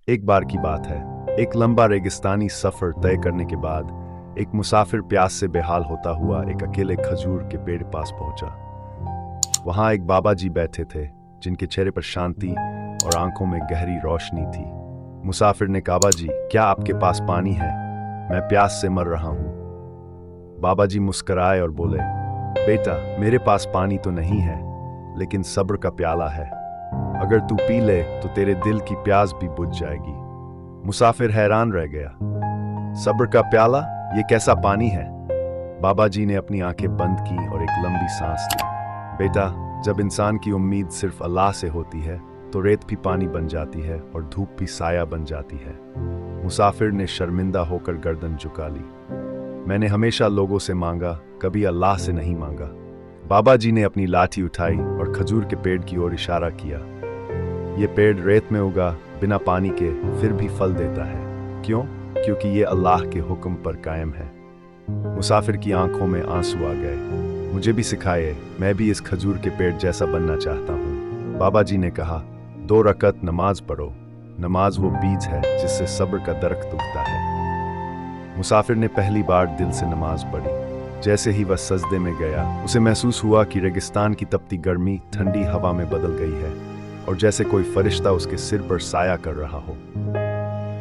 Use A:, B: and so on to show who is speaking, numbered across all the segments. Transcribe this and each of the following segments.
A: एक बार की बात है, एक लंबा रेगिस्तानी सफर तय करने के बाद एक मुसाफिर प्यास से बेहाल होता हुआ एक अकेले खजूर के पेड़ पास पहुंचा। वहां एक बाबा जी बैठे थे, जिनके चेहरे पर शांति और आंखों में गहरी रोशनी थी। मुसाफिर ने कहा, बाबा जी, क्या आपके पास पानी है? मैं प्यास से मर रहा हूं। बाबा जी मुस्कुराए और बोले, बेटा, मेरे पास पानी तो नहीं है, लेकिन सब्र का प्याला है। अगर तू पी ले तो तेरे दिल की प्यास भी बुझ जाएगी। मुसाफिर हैरान रह गया। सब्र का प्याला? ये कैसा पानी है? बाबा जी ने अपनी आंखें बंद की और एक लंबी सांस ली। बेटा, जब इंसान की उम्मीद सिर्फ अल्लाह से होती है तो रेत भी पानी बन जाती है और धूप भी साया बन जाती है। मुसाफिर ने शर्मिंदा होकर गर्दन झुका ली। मैंने हमेशा लोगों से मांगा, कभी अल्लाह से नहीं मांगा। बाबा जी ने अपनी लाठी उठाई और खजूर के पेड़ की ओर इशारा किया। ये पेड़ रेत में उगा, बिना पानी के, फिर भी फल देता है। क्यों? क्योंकि ये अल्लाह के हुक्म पर कायम है। मुसाफिर की आंखों में आंसू आ गए। मुझे भी सिखाए, मैं भी इस खजूर के पेड़ जैसा बनना चाहता हूँ। बाबा जी ने कहा, 2 रकत नमाज पढ़ो। नमाज वो बीज है जिससे सब्र का दरख्त उगता है। मुसाफिर ने पहली बार दिल से नमाज पढ़ी। जैसे ही वह सजदे में गया, उसे महसूस हुआ कि रेगिस्तान की तपती गर्मी ठंडी हवा में बदल गई है और जैसे कोई फरिश्ता उसके सिर पर साया कर रहा हो।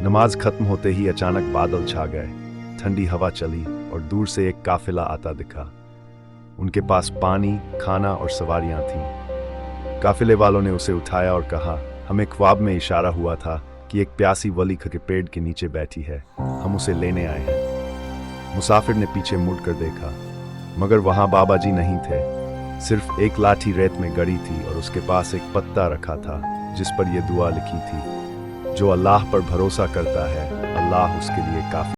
A: नमाज खत्म होते ही अचानक बादल छा गए, ठंडी हवा चली और दूर से एक काफिला आता दिखा। उनके पास पानी, खाना और सवारियां थीं। काफिले वालों ने उसे उठाया और कहा, हमें ख्वाब में इशारा हुआ था कि एक प्यासी वली के पेड़ के नीचे बैठी है, हम उसे लेने आए हैं। मुसाफिर ने पीछे मुड़कर देखा, मगर वहां बाबा जी नहीं थे। सिर्फ एक लाठी रेत में गड़ी थी और उसके पास एक पत्ता रखा था जिस पर यह दुआ लिखी थी, जो अल्लाह पर भरोसा करता है, अल्लाह उसके लिए काफी